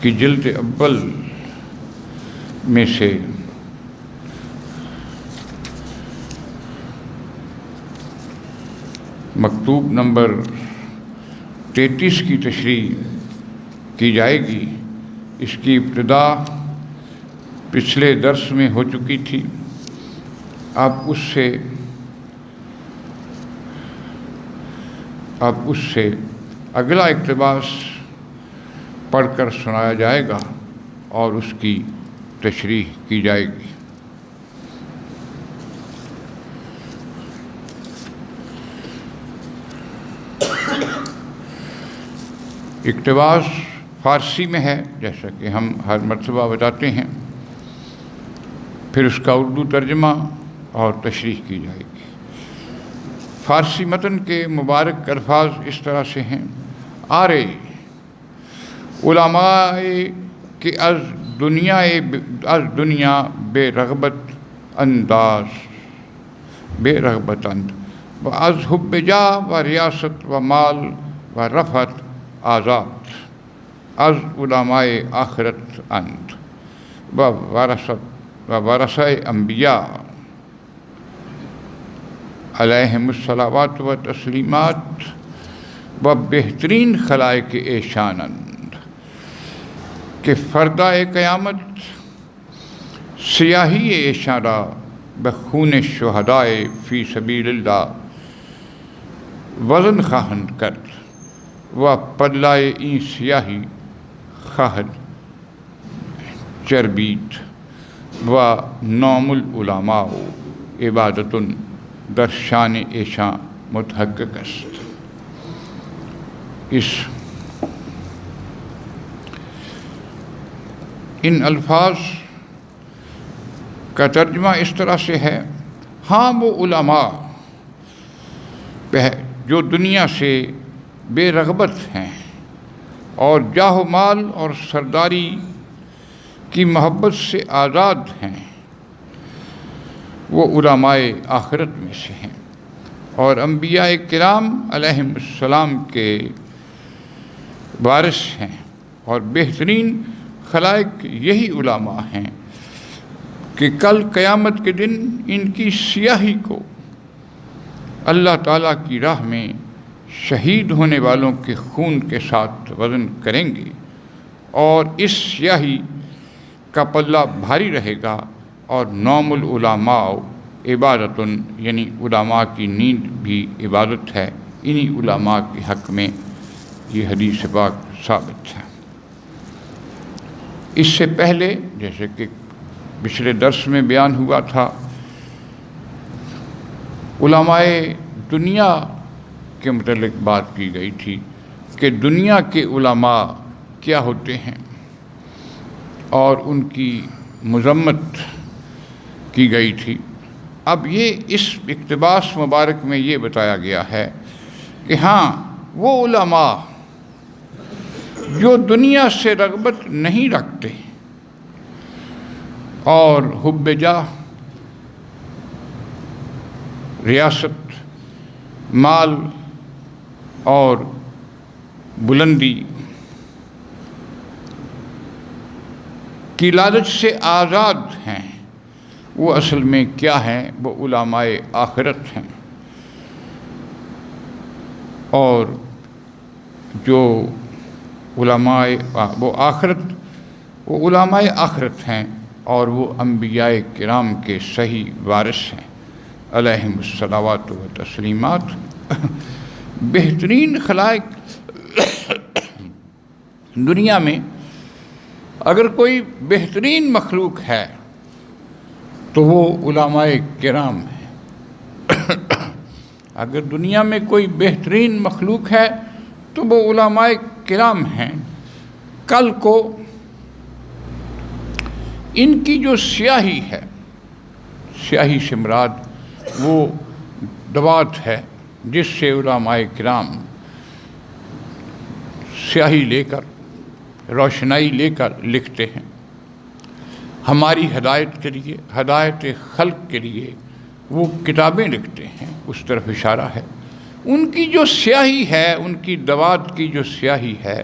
کی جلد اول میں سے مکتوب نمبر 33 کی تشریح کی جائے گی۔ اس کی ابتدا پچھلے درس میں ہو چکی تھی۔ اب اس سے اگلا اقتباس پڑھ کر سنایا جائے گا اور اس کی تشریح کی جائے گی۔ اقتباس فارسی میں ہے، جیسا کہ ہم ہر مرتبہ بتاتے ہیں، پھر اس کا اردو ترجمہ اور تشریح کی جائے گی۔ فارسی متن کے مبارک الفاظ اس طرح سے ہیں: آرے علماء کہ از دنیا بے رغبت اند و از حب جاہ و ریاست و مال و رفعت آزاد از علماء آخرت اند و ورثہ انبیاء علیہم الصلوات و تسلیمات و بہترین خلائق ایشانند کہ فردہ قیامت سیاہی ایشان را بخون شہدائے فی سبیل اللہ وزن خواہند کرد و پلائے این سیاہی خواہد چربید و نوم العلماء عبادت در شان ایشان متحقق است۔ ان الفاظ کا ترجمہ اس طرح سے ہے: ہاں وہ علماء جو دنیا سے بے رغبت ہیں اور جاہ و مال اور سرداری کی محبت سے آزاد ہیں، وہ علماء آخرت میں سے ہیں اور انبیاء کرام علیہم السلام کے وارث ہیں، اور بہترین خلائق یہی علماء ہیں کہ کل قیامت کے دن ان کی سیاہی کو اللہ تعالیٰ کی راہ میں شہید ہونے والوں کے خون کے ساتھ وزن کریں گے، اور اس سیاہی کا پلہ بھاری رہے گا، اور نوم العلماء عبادت، یعنی علماء کی نیند بھی عبادت ہے۔ انہی علماء کے حق میں یہ حدیث پاک ثابت ہے۔ اس سے پہلے جیسے کہ پچھلے درس میں بیان ہوا تھا، علماء دنیا کے متعلق بات کی گئی تھی کہ دنیا کے علماء کیا ہوتے ہیں، اور ان کی مذمت کی گئی تھی۔ اب یہ اس اقتباس مبارک میں یہ بتایا گیا ہے کہ ہاں وہ علماء جو دنیا سے رغبت نہیں رکھتے اور حب جاہ، ریاست، مال اور بلندی کی لالچ سے آزاد ہیں، وہ اصل میں کیا ہیں؟ وہ علماء آخرت ہیں، اور جو علماء وہ علماء آخرت ہیں، اور وہ انبیاء کرام کے صحیح وارث ہیں علیہم الصلوات و تسلیمات۔ بہترین خلائق دنیا میں اگر کوئی بہترین مخلوق ہے تو وہ علماء کرام ہیں۔ اگر دنیا میں کوئی بہترین مخلوق ہے تو وہ علماء کرام ہیں۔ کل کو ان کی جو سیاہی ہے، سیاہی سے مراد وہ دوات ہے جس سے علماء کرام سیاہی لے کر، روشنائی لے کر لکھتے ہیں، ہماری ہدایت کے لیے، ہدایت خلق کے لیے وہ کتابیں لکھتے ہیں، اس طرف اشارہ ہے۔ ان کی جو سیاہی ہے، ان کی دوات کی جو سیاہی ہے،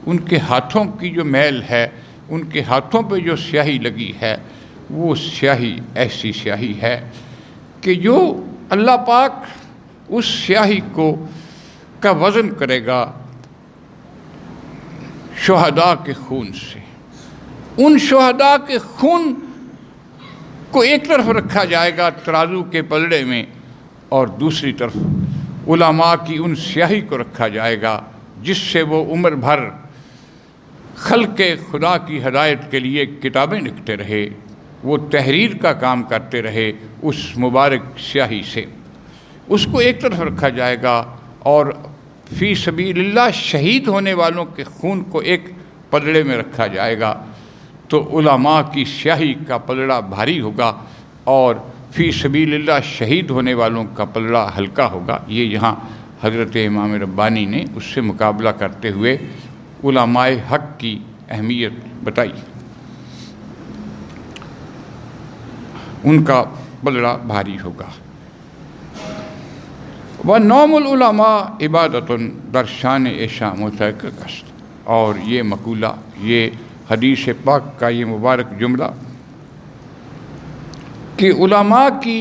ان کے ہاتھوں کی جو میل ہے، ان کے ہاتھوں پہ جو سیاہی لگی ہے، وہ سیاہی ایسی سیاہی ہے کہ جو اللہ پاک اس سیاہی کا وزن کرے گا شہداء کے خون سے۔ ان شہداء کے خون کو ایک طرف رکھا جائے گا ترازو کے پلڑے میں، اور دوسری طرف علماء کی ان سیاہی کو رکھا جائے گا جس سے وہ عمر بھر خلق خدا کی ہدایت کے لیے کتابیں لکھتے رہے، وہ تحریر کا کام کرتے رہے اس مبارک سیاہی سے۔ اس کو ایک طرف رکھا جائے گا، اور فی سبیل اللہ شہید ہونے والوں کے خون کو ایک پلڑے میں رکھا جائے گا، تو علماء کی سیاہی کا پلڑا بھاری ہوگا اور فی سبیل اللہ شہید ہونے والوں کا پلڑا ہلکا ہوگا۔ یہ یہاں حضرت امام ربانی نے اس سے مقابلہ کرتے ہوئے علماء حق کی اہمیت بتائی۔ ان کا پلڑا بھاری ہوگا۔ وَنَوْمُ الْعُلَمَاءِ عِبَادَةٌ در شان عشاء متحقق است۔ اور یہ مقولہ، یہ حدیث پاک کا یہ مبارک جملہ کہ علماء کی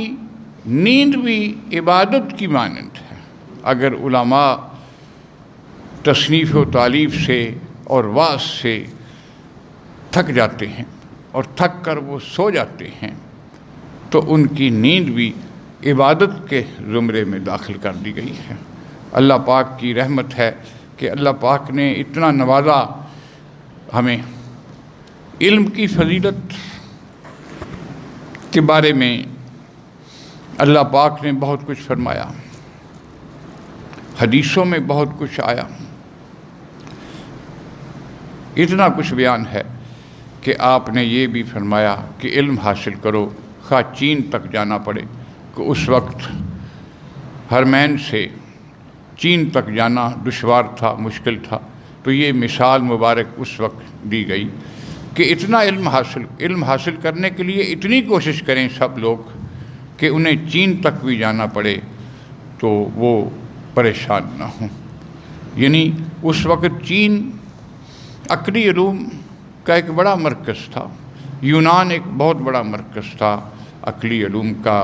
نیند بھی عبادت کی مانند ہے۔ اگر علماء تصنیف و تالیف سے اور وعظ سے تھک جاتے ہیں اور تھک کر وہ سو جاتے ہیں تو ان کی نیند بھی عبادت کے زمرے میں داخل کر دی گئی ہے۔ اللہ پاک کی رحمت ہے کہ اللہ پاک نے اتنا نوازا ہمیں۔ علم کی فضیلت کے بارے میں اللہ پاک نے بہت کچھ فرمایا، حدیثوں میں بہت کچھ آیا، اتنا کچھ بیان ہے کہ آپ نے یہ بھی فرمایا کہ علم حاصل کرو، خواہ چین تک جانا پڑے، کہ اس وقت حرمین سے چین تک جانا دشوار تھا، مشکل تھا، تو یہ مثال مبارک اس وقت دی گئی کہ اتنا علم حاصل کرنے کے لیے اتنی کوشش کریں سب لوگ کہ انہیں چین تک بھی جانا پڑے تو وہ پریشان نہ ہوں۔ یعنی اس وقت چین عقلی علوم کا ایک بڑا مرکز تھا، یونان ایک بہت بڑا مرکز تھا عقلی علوم کا،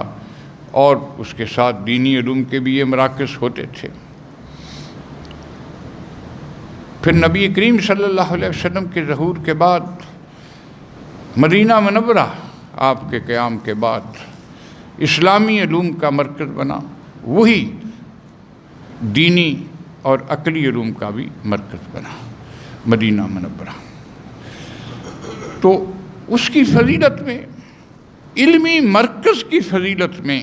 اور اس کے ساتھ دینی علوم کے بھی یہ مراکز ہوتے تھے۔ پھر نبی کریم صلی اللہ علیہ وسلم کے ظہور کے بعد مدینہ منورہ آپ کے قیام کے بعد اسلامی علوم کا مرکز بنا، وہی دینی اور عقلی علوم کا بھی مرکز بنا مدینہ منورہ۔ تو اس کی فضیلت میں، علمی مرکز کی فضیلت میں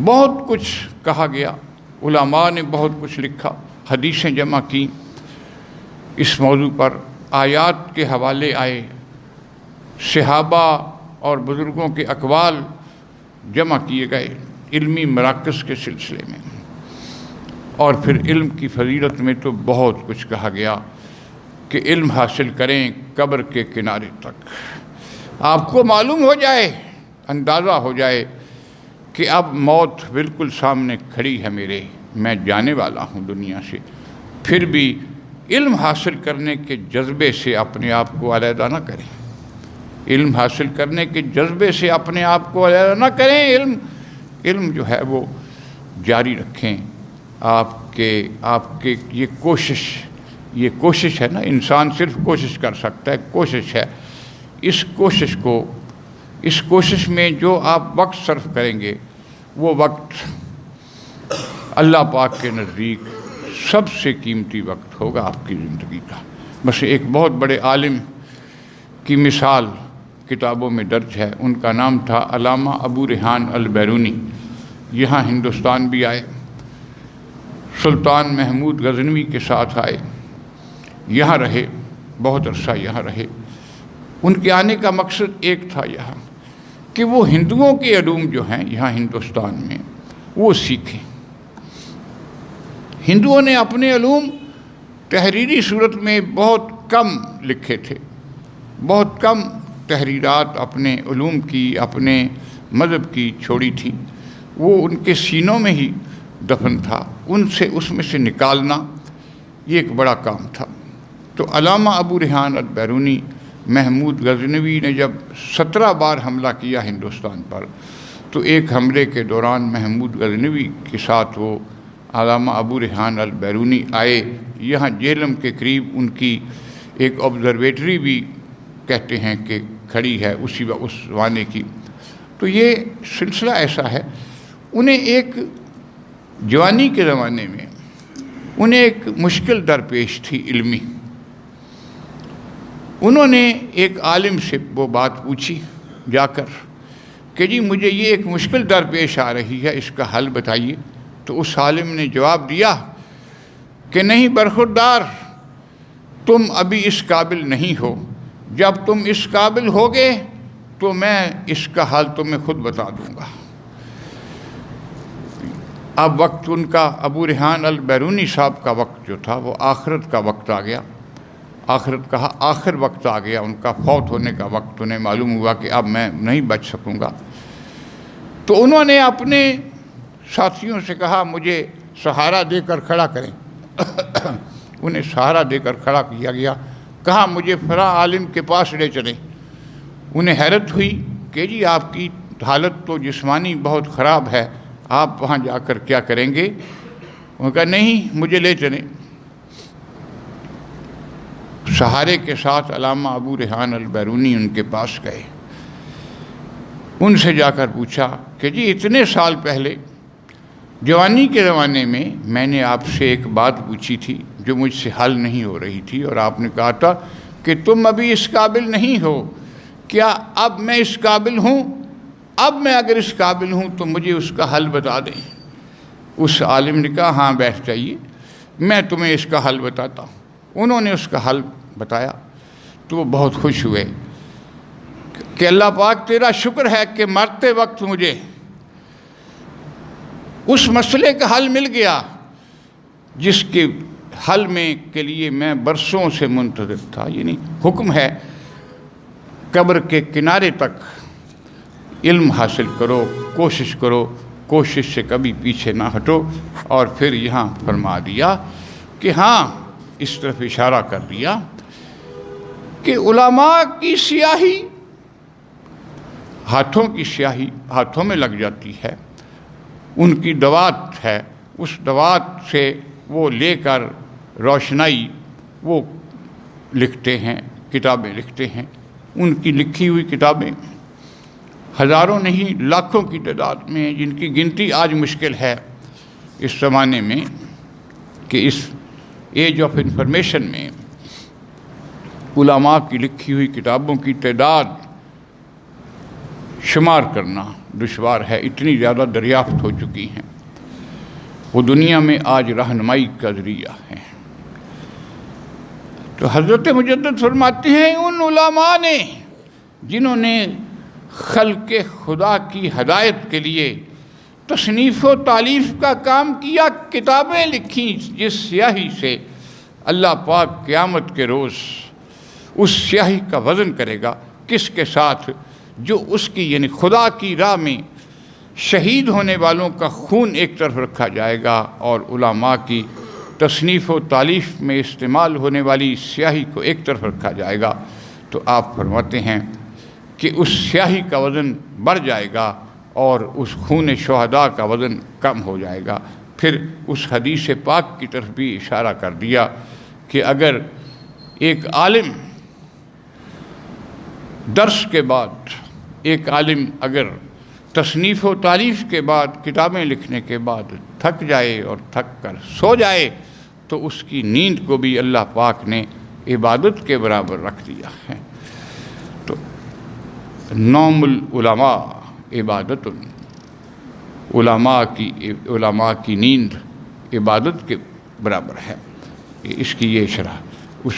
بہت کچھ کہا گیا، علماء نے بہت کچھ لکھا، حدیثیں جمع کی اس موضوع پر، آیات کے حوالے آئے، صحابہ اور بزرگوں کے اقوال جمع کیے گئے علمی مراکز کے سلسلے میں، اور پھر علم کی فضیلت میں تو بہت کچھ کہا گیا کہ علم حاصل کریں قبر کے کنارے تک۔ آپ کو معلوم ہو جائے، اندازہ ہو جائے کہ اب موت بالکل سامنے کھڑی ہے میرے، میں جانے والا ہوں دنیا سے، پھر بھی علم حاصل کرنے کے جذبے سے اپنے آپ کو علیحدہ نہ کریں، علم حاصل کرنے کے جذبے سے اپنے آپ کو علیحدہ نہ کریں، علم جو ہے وہ جاری رکھیں۔ آپ کے یہ کوشش ہے نا، انسان صرف کوشش کر سکتا ہے، کوشش ہے، اس کوشش میں جو آپ وقت صرف کریں گے وہ وقت اللہ پاک کے نزدیک سب سے قیمتی وقت ہوگا آپ کی زندگی کا۔ بس ایک بہت بڑے عالم کی مثال کتابوں میں درج ہے، ان کا نام تھا علامہ ابو ریحان البیرونی۔ یہاں ہندوستان بھی آئے، سلطان محمود غزنوی کے ساتھ آئے، یہاں رہے، بہت عرصہ یہاں رہے۔ ان کے آنے کا مقصد ایک تھا یہاں کہ وہ ہندوؤں کے علوم جو ہیں یہاں ہندوستان میں وہ سیکھیں۔ ہندوؤں نے اپنے علوم تحریری صورت میں بہت کم لکھے تھے، بہت کم تحریرات اپنے علوم کی، اپنے مذہب کی چھوڑی تھی، وہ ان کے سینوں میں ہی دفن تھا۔ اس میں سے نکالنا یہ ایک بڑا کام تھا۔ تو علامہ ابو ریحان البیرونی محمود غزنوی نے جب 17 بار حملہ کیا ہندوستان پر، تو ایک حملے کے دوران محمود غزنوی کے ساتھ وہ علامہ ابو ریحان البیرونی آئے یہاں جہلم کے قریب، ان کی ایک آبزرویٹری بھی کہتے ہیں کہ کھڑی ہے اس زمانے کی۔ تو یہ سلسلہ ایسا ہے، انہیں ایک جوانی کے زمانے میں انہیں ایک مشکل درپیش تھی علمی۔ انہوں نے ایک عالم سے وہ بات پوچھی جا کر کہ جی مجھے یہ ایک مشکل درپیش آ رہی ہے، اس کا حل بتائیے۔ تو اس عالم نے جواب دیا کہ نہیں برخوردار، تم ابھی اس قابل نہیں ہو، جب تم اس قابل ہوگے تو میں اس کا حل تمہیں خود بتا دوں گا۔ اب وقت ان کا ابو ریحان البیرونی صاحب کا وقت جو تھا وہ آخرت کا وقت آ گیا، آخرت کہا آخر وقت آ گیا، ان کا فوت ہونے کا وقت، انہیں معلوم ہوا کہ اب میں نہیں بچ سکوں گا۔ تو انہوں نے اپنے ساتھیوں سے کہا مجھے سہارا دے کر کھڑا کریں۔ انہیں سہارا دے کر کھڑا کیا گیا، کہا مجھے فلاں عالم کے پاس لے چلیں۔ انہیں حیرت ہوئی کہ جی آپ کی حالت تو جسمانی بہت خراب ہے، آپ وہاں جا کر کیا کریں گے؟ انہوں نے کہا نہیں مجھے لے چلیں۔ سہارے کے ساتھ علامہ ابو ریحان البیرونی ان کے پاس گئے، ان سے جا کر پوچھا کہ جی اتنے سال پہلے جوانی کے زمانے میں نے آپ سے ایک بات پوچھی تھی جو مجھ سے حل نہیں ہو رہی تھی، اور آپ نے کہا تھا کہ تم ابھی اس قابل نہیں ہو، کیا اب میں اس قابل ہوں؟ اب میں اگر اس قابل ہوں تو مجھے اس کا حل بتا دیں۔ اس عالم نے کہا ہاں بیٹھ جائیے، میں تمہیں اس کا حل بتاتا ہوں۔ انہوں نے اس کا حل بتایا تو وہ بہت خوش ہوئے کہ اللہ پاک تیرا شکر ہے کہ مرتے وقت مجھے اس مسئلے کا حل مل گیا جس کے حل کے لیے میں برسوں سے منتظر تھا۔ یعنی حکم ہے قبر کے کنارے تک علم حاصل کرو، کوشش کرو، کوشش سے کبھی پیچھے نہ ہٹو۔ اور پھر یہاں فرما دیا کہ ہاں، اس طرف اشارہ کر دیا کہ علماء کی سیاہی، ہاتھوں کی سیاہی ہاتھوں میں لگ جاتی ہے، ان کی دوات ہے، اس دوات سے وہ لے کر روشنائی وہ لکھتے ہیں، کتابیں لکھتے ہیں۔ ان کی لکھی ہوئی کتابیں ہزاروں نہیں لاکھوں کی تعداد میں ہیں، جن کی گنتی آج مشکل ہے اس زمانے میں کہ اس ایج آف انفارمیشن میں علماء کی لکھی ہوئی کتابوں کی تعداد شمار کرنا دشوار ہے، اتنی زیادہ دریافت ہو چکی ہیں۔ وہ دنیا میں آج رہنمائی کا ذریعہ ہیں۔ تو حضرت مجدد فرماتے ہیں ان علماء نے جنہوں نے خلق خدا کی ہدایت کے لیے تصنیف و تالیف کا کام کیا، کتابیں لکھیں، جس سیاہی سے اللہ پاک قیامت کے روز اس سیاہی کا وزن کرے گا، کس کے ساتھ؟ جو اس کی یعنی خدا کی راہ میں شہید ہونے والوں کا خون ایک طرف رکھا جائے گا، اور علماء کی تصنیف و تالیف میں استعمال ہونے والی سیاہی کو ایک طرف رکھا جائے گا۔ تو آپ فرماتے ہیں کہ اس سیاہی کا وزن بڑھ جائے گا اور اس خون شہداء کا وزن کم ہو جائے گا۔ پھر اس حدیث پاک کی طرف بھی اشارہ کر دیا کہ اگر ایک عالم درس کے بعد، ایک عالم اگر تصنیف و تعریف کے بعد، کتابیں لکھنے کے بعد تھک جائے اور تھک کر سو جائے تو اس کی نیند کو بھی اللہ پاک نے عبادت کے برابر رکھ دیا ہے۔ تو نوم العلماء عبادت، علماء کی نیند عبادت کے برابر ہے۔ اس کی یہ شرح اس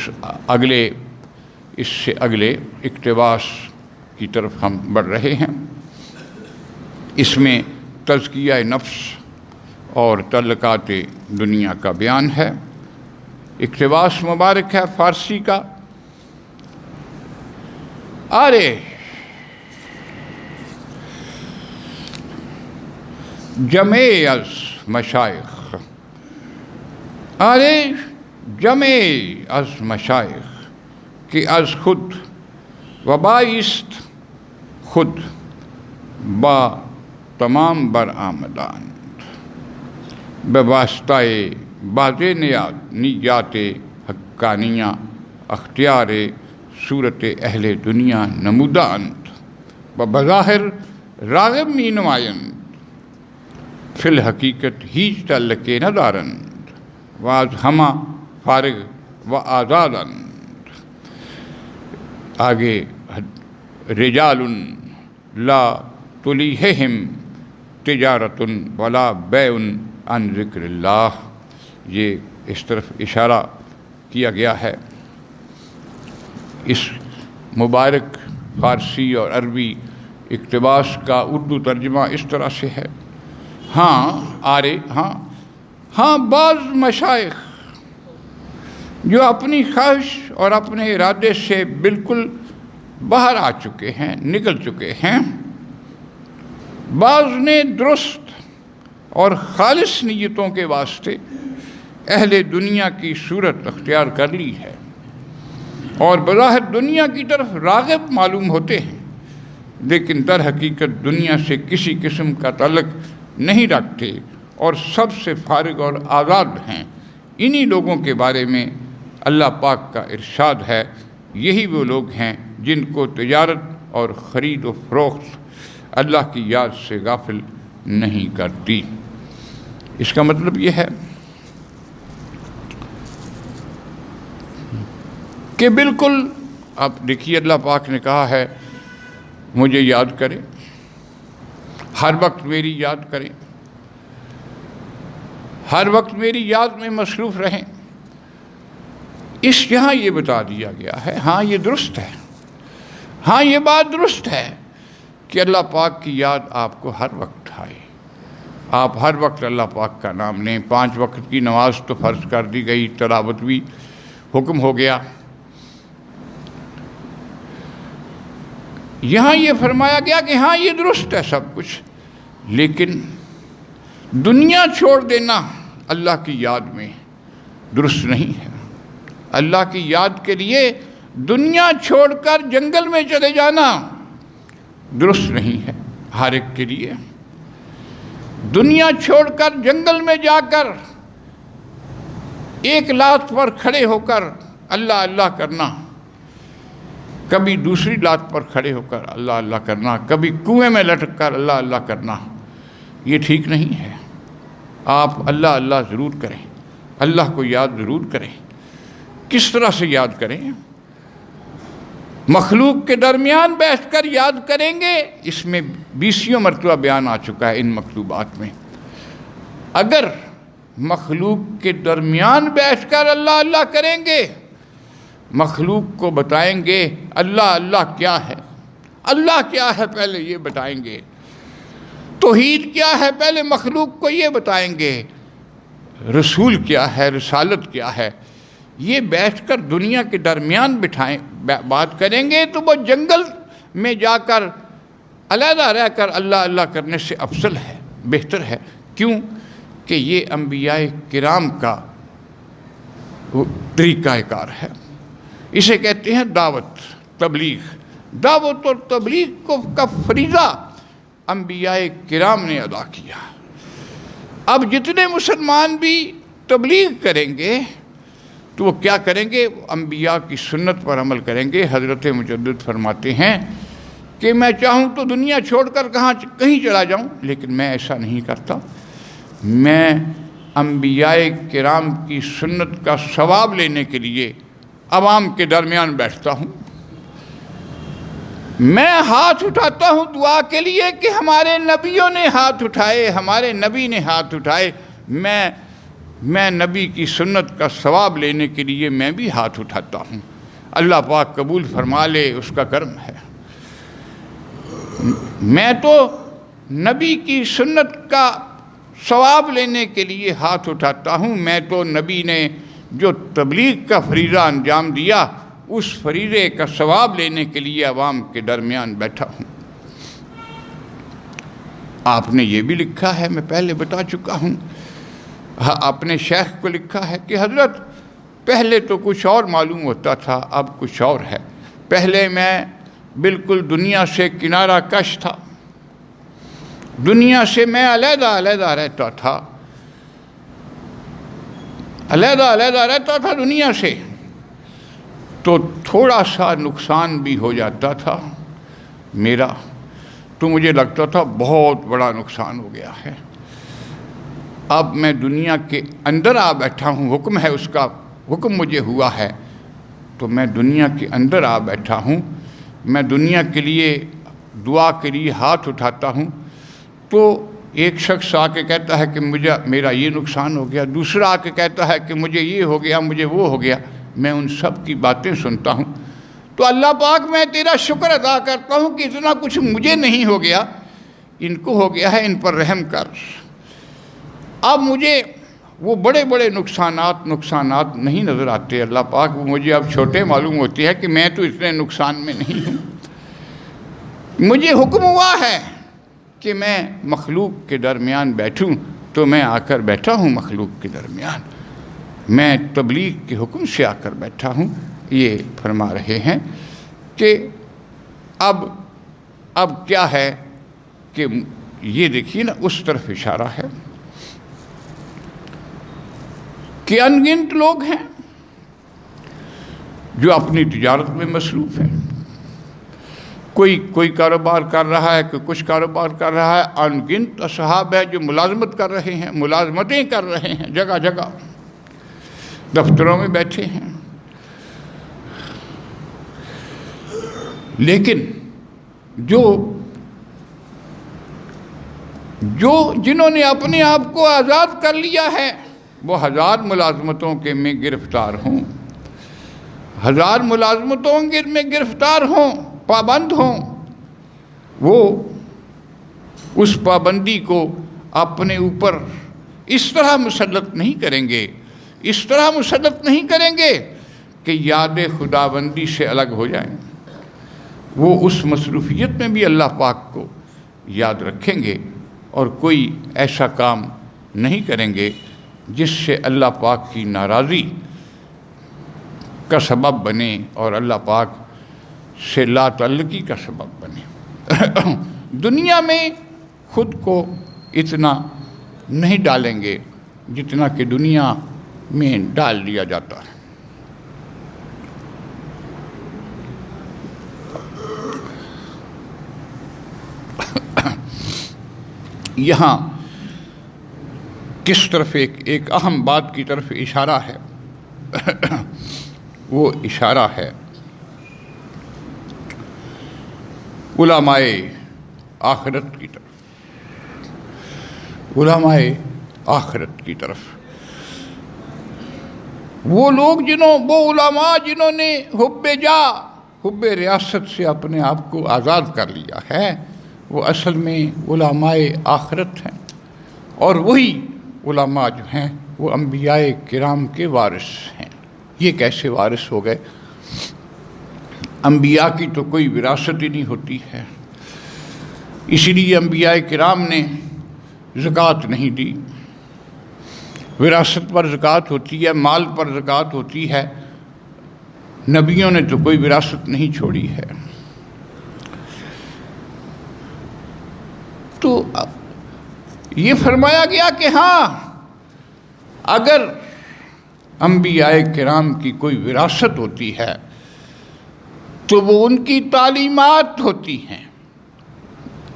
سے اگلے اقتباس کی طرف ہم بڑھ رہے ہیں۔ اس میں تزکیہ نفس اور تعلقات دنیا کا بیان ہے۔ اقتباس مبارک ہے فارسی کا۔ آرے جمع از مشائخ، آرے جمع از مشایخ کہ از خود و بایست خود با تمام برآمدان بواسطہ باز نیات حقانیہ اختیار صورت اہل دنیا نموداند و بظاہر راغب می نمایند فی الحقیقت ہیچ تعلق ندارند واز ہمہ فارغ و آزادند۔ آگے رجال لا تلیہہم تجارت ولا بیع عن ذکر اللہ، یہ اس طرف اشارہ کیا گیا ہے۔ اس مبارک فارسی اور عربی اقتباس کا اردو ترجمہ اس طرح سے ہے، ہاں بعض مشائخ جو اپنی خواہش اور اپنے ارادے سے بالکل باہر آ چکے ہیں، نکل چکے ہیں، بعض نے درست اور خالص نیتوں کے واسطے اہل دنیا کی صورت اختیار کر لی ہے اور بظاہر دنیا کی طرف راغب معلوم ہوتے ہیں، لیکن در حقیقت دنیا سے کسی قسم کا تعلق نہیں رکھتے اور سب سے فارغ اور آزاد ہیں۔ انہی لوگوں کے بارے میں اللہ پاک کا ارشاد ہے، یہی وہ لوگ ہیں جن کو تجارت اور خرید و فروخت اللہ کی یاد سے غافل نہیں کرتی۔ اس کا مطلب یہ ہے کہ بالکل آپ دیکھیے اللہ پاک نے کہا ہے مجھے یاد کریں، ہر وقت میری یاد کریں، ہر وقت میری یاد میں مصروف رہیں۔ یہاں یہ بتا دیا گیا ہے، ہاں یہ درست ہے، ہاں یہ بات درست ہے کہ اللہ پاک کی یاد آپ کو ہر وقت آئے، آپ ہر وقت اللہ پاک کا نام لیں۔ 5 وقت کی نماز تو فرض کر دی گئی، تلاوت بھی حکم ہو گیا۔ یہاں یہ فرمایا گیا کہ ہاں یہ درست ہے سب کچھ، لیکن دنیا چھوڑ دینا اللہ کی یاد میں درست نہیں ہے۔ اللہ کی یاد کے لیے دنیا چھوڑ کر جنگل میں چلے جانا درست نہیں ہے ہر ایک کے لیے۔ دنیا چھوڑ کر جنگل میں جا کر ایک لات پر کھڑے ہو کر اللہ اللہ کرنا، کبھی دوسری لات پر کھڑے ہو کر اللہ اللہ کرنا، کبھی کنویں میں لٹک کر اللہ اللہ کرنا، یہ ٹھیک نہیں ہے۔ آپ اللہ اللہ ضرور کریں، اللہ کو یاد ضرور کریں۔ کس طرح سے یاد کریں؟ مخلوق کے درمیان بیٹھ کر یاد کریں گے، اس میں 20 مرتبہ بیان آ چکا ہے ان مکتوبات میں۔ اگر مخلوق کے درمیان بیٹھ کر اللہ اللہ کریں گے، مخلوق کو بتائیں گے اللہ اللہ کیا ہے، اللہ کیا ہے پہلے یہ بتائیں گے، توحید کیا ہے پہلے مخلوق کو یہ بتائیں گے، رسول کیا ہے، رسالت کیا ہے، یہ بیٹھ کر دنیا کے درمیان بات کریں گے تو وہ جنگل میں جا کر علیحدہ رہ کر اللہ اللہ کرنے سے افضل ہے، بہتر ہے۔ کیوں کہ یہ انبیاء کرام کا طریقہ کار ہے۔ اسے کہتے ہیں دعوت، تبلیغ۔ دعوت اور تبلیغ کا فریضہ انبیاء کرام نے ادا کیا۔ اب جتنے مسلمان بھی تبلیغ کریں گے تو وہ کیا کریں گے؟ انبیاء کی سنت پر عمل کریں گے۔ حضرت مجدد فرماتے ہیں کہ میں چاہوں تو دنیا چھوڑ کر کہیں چلا جاؤں، لیکن میں ایسا نہیں کرتا۔ میں انبیاء کرام کی سنت کا ثواب لینے کے لیے عوام کے درمیان بیٹھتا ہوں۔ میں ہاتھ اٹھاتا ہوں دعا کے لیے کہ ہمارے نبیوں نے ہاتھ اٹھائے، ہمارے نبی نے ہاتھ اٹھائے، میں نبی کی سنت کا ثواب لینے کے لیے میں بھی ہاتھ اٹھاتا ہوں۔ اللہ پاک قبول فرما لے، اس کا کرم ہے۔ میں تو نبی کی سنت کا ثواب لینے کے لیے ہاتھ اٹھاتا ہوں۔ میں تو نبی نے جو تبلیغ کا فریضہ انجام دیا، اس فریضے کا ثواب لینے کے لیے عوام کے درمیان بیٹھا ہوں۔ آپ نے یہ بھی لکھا ہے، میں پہلے بتا چکا ہوں، اپنے شیخ کو لکھا ہے کہ حضرت پہلے تو کچھ اور معلوم ہوتا تھا، اب کچھ اور ہے۔ پہلے میں بالکل دنیا سے کنارہ کش تھا، دنیا سے میں علیحدہ رہتا تھا، علیحدہ رہتا تھا دنیا سے، تو تھوڑا سا نقصان بھی ہو جاتا تھا میرا تو مجھے لگتا تھا بہت بڑا نقصان ہو گیا ہے۔ اب میں دنیا کے اندر آ بیٹھا ہوں، حکم ہے اس کا، حکم مجھے ہوا ہے تو میں دنیا کے اندر آ بیٹھا ہوں۔ میں دنیا کے لیے دعا کے لیے ہاتھ اٹھاتا ہوں تو ایک شخص آ کے کہتا ہے کہ میرا یہ نقصان ہو گیا، دوسرا آ کے کہتا ہے کہ مجھے یہ ہو گیا، مجھے وہ ہو گیا۔ میں ان سب کی باتیں سنتا ہوں تو اللہ پاک میں تیرا شکر ادا کرتا ہوں کہ اتنا کچھ مجھے نہیں ہو گیا، ان کو ہو گیا ہے، ان پر رحم کر۔ اب مجھے وہ بڑے بڑے نقصانات نہیں نظر آتے اللہ پاک، وہ مجھے اب چھوٹے معلوم ہوتے ہیں کہ میں تو اتنے نقصان میں نہیں ہوں۔ مجھے حکم ہوا ہے کہ میں مخلوق کے درمیان بیٹھوں تو میں آ کر بیٹھا ہوں مخلوق کے درمیان، میں تبلیغ کے حکم سے آ کر بیٹھا ہوں۔ یہ فرما رہے ہیں کہ اب کیا ہے کہ یہ دیکھیے نا، اس طرف اشارہ ہے کہ ان گنت لوگ ہیں جو اپنی تجارت میں مصروف ہیں، کوئی کاروبار کر رہا ہے، کوئی کچھ کاروبار کر رہا ہے، ان گنت اصحاب ہے جو ملازمت کر رہے ہیں، ملازمتیں کر رہے ہیں، جگہ جگہ دفتروں میں بیٹھے ہیں۔ لیکن جنہوں نے اپنے آپ کو آزاد کر لیا ہے وہ ہزار ملازمتوں کے میں گرفتار ہوں، ہزار ملازمتوں میں گرفتار ہوں، پابند ہوں، وہ اس پابندی کو اپنے اوپر اس طرح مسلط نہیں کریں گے، اس طرح مسلط نہیں کریں گے کہ یاد خداوندی سے الگ ہو جائیں۔ وہ اس مصروفیت میں بھی اللہ پاک کو یاد رکھیں گے اور کوئی ایسا کام نہیں کریں گے جس سے اللہ پاک کی ناراضی کا سبب بنے اور اللہ پاک سے لا تعلقی کا سبب بنے۔ دنیا میں خود کو اتنا نہیں ڈالیں گے جتنا کہ دنیا میں ڈال دیا جاتا ہے۔ یہاں کس طرف ایک اہم بات کی طرف اشارہ ہے، وہ اشارہ ہے علماء آخرت کی طرف، علماء آخرت کی طرف۔ وہ لوگ وہ علماء جنہوں نے حب ریاست سے اپنے آپ کو آزاد کر لیا ہے، وہ اصل میں علماء آخرت ہیں، اور وہی علماء جو ہیں وہ انبیاء کرام کے وارث ہیں۔ یہ کیسے وارث ہو گئے؟ انبیاء کی تو کوئی وراثت ہی نہیں ہوتی ہے، اسی لیے انبیاء کرام نے زکوٰۃ نہیں دی۔ وراثت پر زکوٰۃ ہوتی ہے، مال پر زکوٰۃ ہوتی ہے، نبیوں نے تو کوئی وراثت نہیں چھوڑی ہے۔ تو یہ فرمایا گیا کہ ہاں، اگر انبیاء کرام کی کوئی وراثت ہوتی ہے تو وہ ان کی تعلیمات ہوتی ہیں۔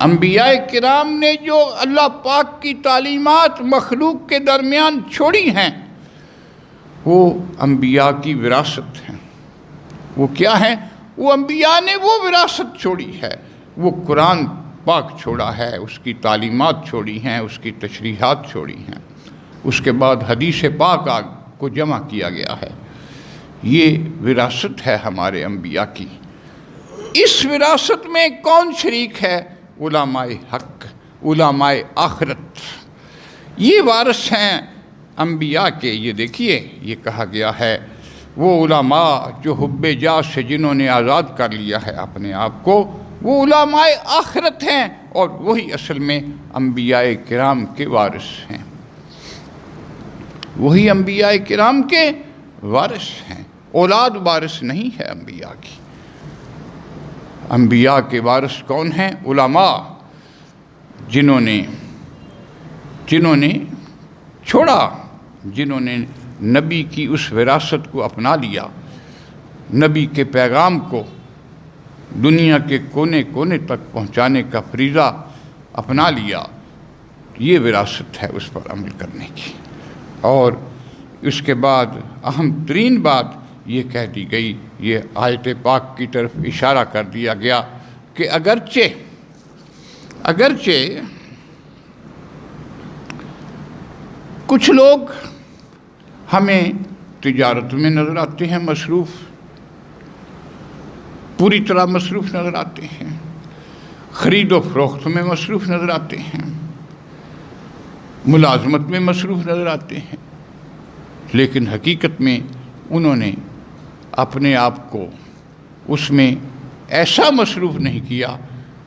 انبیاء کرام نے جو اللہ پاک کی تعلیمات مخلوق کے درمیان چھوڑی ہیں وہ انبیاء کی وراثت ہیں۔ وہ کیا ہیں؟ وہ انبیاء نے وہ وراثت چھوڑی ہے، وہ قرآن پاک چھوڑا ہے، اس کی تعلیمات چھوڑی ہیں، اس کی تشریحات چھوڑی ہیں، اس کے بعد حدیث پاک کو جمع کیا گیا ہے۔ یہ وراثت ہے ہمارے انبیاء کی۔ اس وراثت میں کون شریک ہے؟ علماء حق، علماء آخرت، یہ وارث ہیں انبیاء کے۔ یہ دیکھیے، یہ کہا گیا ہے وہ علماء جو حب جاہ سے جنہوں نے آزاد کر لیا ہے اپنے آپ کو، وہ علماء آخرت ہیں، اور وہی اصل میں انبیاء کرام کے وارث ہیں، وہی انبیاء کرام کے وارث ہیں، اولاد وارث نہیں ہے انبیاء کی۔ انبیاء کے وارث کون ہیں؟ علماء، جنہوں نے چھوڑا، جنہوں نے نبی کی اس وراثت کو اپنا لیا، نبی کے پیغام کو دنیا کے کونے کونے تک پہنچانے کا فریضہ اپنا لیا۔ یہ وراثت ہے اس پر عمل کرنے کی۔ اور اس کے بعد اہم ترین بات یہ کہہ دی گئی، یہ آیت پاک کی طرف اشارہ کر دیا گیا کہ اگرچہ کچھ لوگ ہمیں تجارت میں نظر آتے ہیں مصروف، پوری طرح مصروف نظر آتے ہیں، خرید و فروخت میں مصروف نظر آتے ہیں، ملازمت میں مصروف نظر آتے ہیں، لیکن حقیقت میں انہوں نے اپنے آپ کو اس میں ایسا مصروف نہیں کیا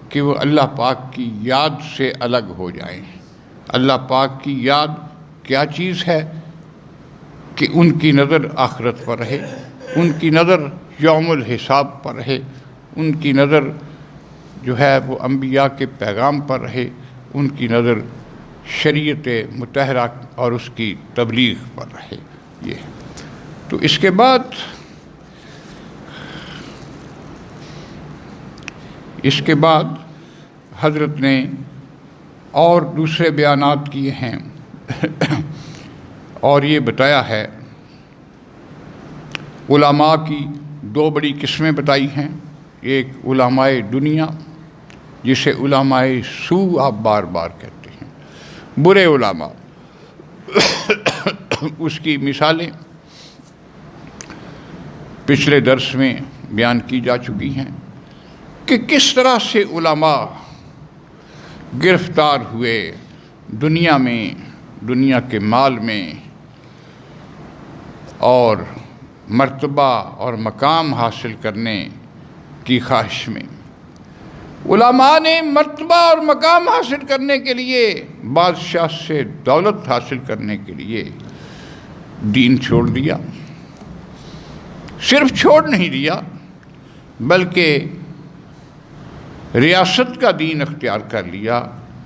کہ وہ اللہ پاک کی یاد سے الگ ہو جائیں۔ اللہ پاک کی یاد کیا چیز ہے کہ ان کی نظر آخرت پر رہے، ان کی نظر یوم الحساب پر رہے، ان کی نظر جو ہے وہ انبیاء کے پیغام پر رہے، ان کی نظر شریعت مطہرہ اور اس کی تبلیغ پر رہے۔ یہ تو اس کے بعد حضرت نے اور دوسرے بیانات کیے ہیں اور یہ بتایا ہے، علماء کی دو بڑی قسمیں بتائی ہیں۔ ایک علماء دنیا، جسے علماء سو آپ بار بار کہتے ہیں، برے علماء، اس کی مثالیں پچھلے درس میں بیان کی جا چکی ہیں کہ کس طرح سے علماء گرفتار ہوئے دنیا میں، دنیا کے مال میں اور مرتبہ اور مقام حاصل کرنے کی خواہش میں۔ علماء نے مرتبہ اور مقام حاصل کرنے کے لیے، بادشاہ سے دولت حاصل کرنے کے لیے دین چھوڑ دیا۔ صرف چھوڑ نہیں دیا بلکہ ریاست کا دین اختیار کر لیا۔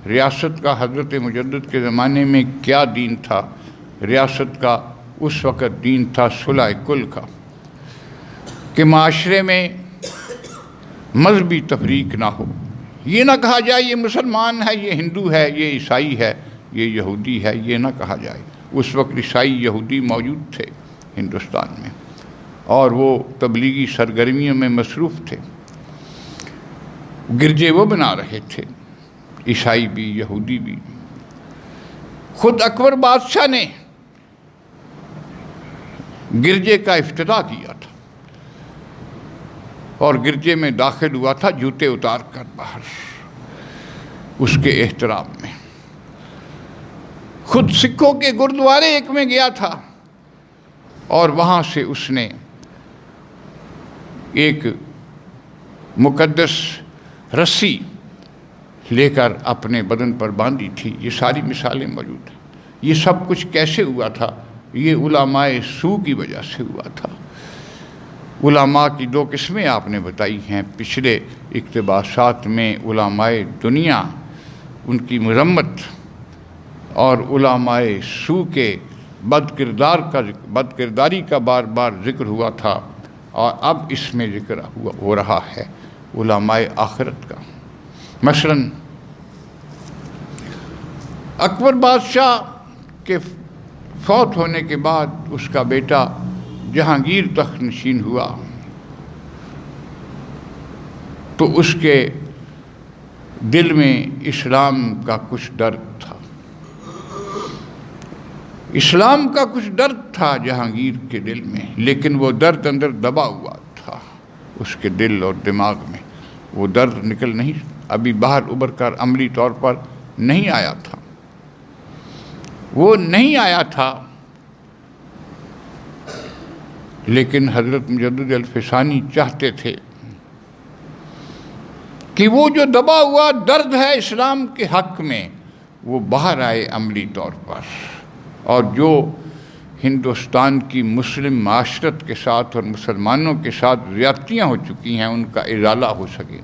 ریاست کا حضرت مجدد کے زمانے میں کیا دین تھا؟ ریاست کا اس وقت دین تھا صلح کل کا، کہ معاشرے میں مذہبی تفریق نہ ہو، یہ نہ کہا جائے یہ مسلمان ہے، یہ ہندو ہے، یہ عیسائی ہے، یہ یہودی ہے، یہ نہ کہا جائے۔ اس وقت عیسائی یہودی موجود تھے ہندوستان میں اور وہ تبلیغی سرگرمیوں میں مصروف تھے، گرجے وہ بنا رہے تھے، عیسائی بھی یہودی بھی۔ خود اکبر بادشاہ نے گرجے کا افتتاح کیا تھا اور گرجے میں داخل ہوا تھا جوتے اتار کر باہر، اس کے احترام میں۔ خود سکھوں کے گردوارے ایک میں گیا تھا اور وہاں سے اس نے ایک مقدس رسی لے کر اپنے بدن پر باندھی تھی۔ یہ ساری مثالیں موجود ہیں۔ یہ سب کچھ کیسے ہوا تھا؟ یہ علماء سو کی وجہ سے ہوا تھا۔ علماء کی دو قسمیں آپ نے بتائی ہیں پچھلے اقتباسات میں، علماء دنیا، ان کی مذمت، اور علماء سو کے بدکرداری کا بار بار ذکر ہوا تھا، اور اب اس میں ذکر ہو رہا ہے علماء آخرت کا۔ مثلا اکبر بادشاہ کے فوت ہونے کے بعد اس کا بیٹا جہانگیر تخت نشین ہوا تو اس کے دل میں اسلام کا کچھ درد تھا، اسلام کا کچھ درد تھا جہانگیر کے دل میں، لیکن وہ درد اندر دبا ہوا تھا اس کے دل اور دماغ میں۔ وہ درد نکل نہیں، ابھی باہر ابھر کر عملی طور پر نہیں آیا تھا، وہ نہیں آیا تھا۔ لیکن حضرت مجدد الفسانی چاہتے تھے کہ وہ جو دبا ہوا درد ہے اسلام کے حق میں وہ باہر آئے عملی طور پر، اور جو ہندوستان کی مسلم معاشرت کے ساتھ اور مسلمانوں کے ساتھ زیادتیاں ہو چکی ہیں ان کا ازالہ ہو سکے۔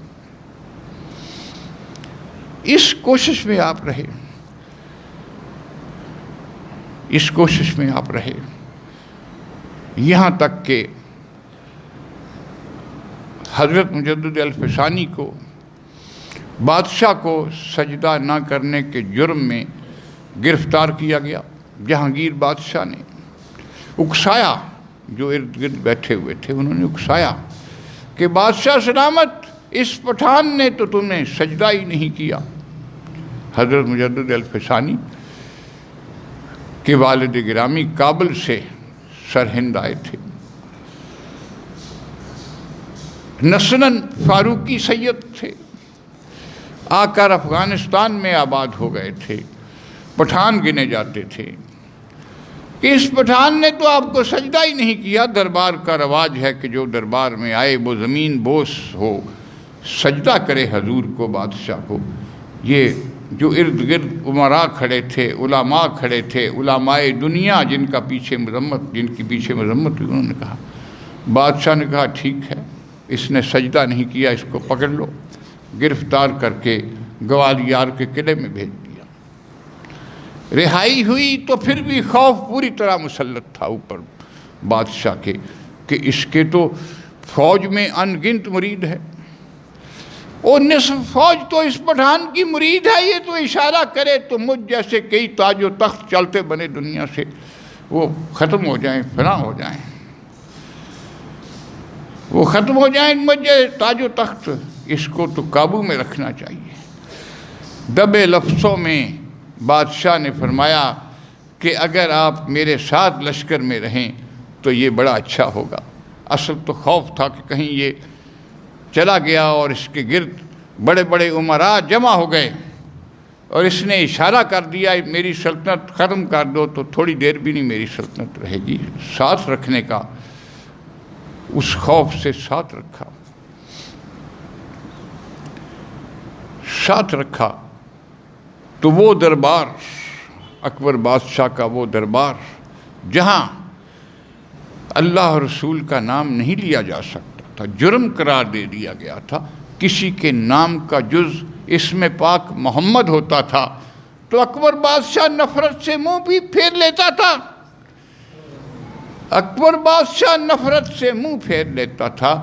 اس کوشش میں آپ رہے، اس کوشش میں آپ رہے، یہاں تک کہ حضرت مجدد الفسانی کو بادشاہ کو سجدہ نہ کرنے کے جرم میں گرفتار کیا گیا۔ جہانگیر بادشاہ نے اکسایا، جو ارد گرد بیٹھے ہوئے تھے انہوں نے اکسایا کہ بادشاہ سلامت، اس پٹھان نے تو تمہیں سجدہ ہی نہیں کیا۔ حضرت مجدد الفسانی کے والد گرامی کابل سے سرہند آئے تھے، نسلاً فاروقی سید تھے، آ کر افغانستان میں آباد ہو گئے تھے، پٹھان گنے جاتے تھے کہ اس پٹھان نے تو آپ کو سجدہ ہی نہیں کیا۔ دربار کا رواج ہے کہ جو دربار میں آئے وہ زمین بوس ہو، سجدہ کرے حضور کو، بادشاہ کو۔ یہ جو ارد گرد امراء کھڑے تھے، علماء کھڑے تھے، علماء دنیا جن کی پیچھے مذمت ہوئی، انہوں نے کہا، بادشاہ نے کہا ٹھیک ہے، اس نے سجدہ نہیں کیا، اس کو پکڑ لو۔ گرفتار کر کے گوالیار کے قلعے میں بھیج دیا۔ رہائی ہوئی تو پھر بھی خوف پوری طرح مسلط تھا اوپر بادشاہ کے کہ اس کے تو فوج میں ان گنت مرید ہے، اور نصف فوج تو اس پٹھان کی مرید ہے، یہ تو اشارہ کرے تو مجھ جیسے کئی تاج و تخت چلتے بنے دنیا سے وہ ختم ہو جائیں، فنا ہو جائیں، وہ ختم ہو جائیں، مجھے تاج و تخت، اس کو تو قابو میں رکھنا چاہیے۔ دبے لفظوں میں بادشاہ نے فرمایا کہ اگر آپ میرے ساتھ لشکر میں رہیں تو یہ بڑا اچھا ہوگا۔ اصل تو خوف تھا کہ کہیں یہ چلا گیا اور اس کے گرد بڑے بڑے امراء جمع ہو گئے اور اس نے اشارہ کر دیا میری سلطنت ختم کر دو، تو تھوڑی دیر بھی نہیں میری سلطنت رہے گی۔ ساتھ رکھنے کا، اس خوف سے ساتھ رکھا، ساتھ رکھا تو وہ دربار، اکبر بادشاہ کا وہ دربار جہاں اللہ رسول کا نام نہیں لیا جا سکتا تھا، جرم قرار دے دیا گیا تھا، کسی کے نام کا جز اس میں پاک محمد ہوتا تھا تو اکبر بادشاہ نفرت سے منہ بھی پھیر لیتا تھا، اکبر بادشاہ نفرت سے منہ پھیر لیتا تھا۔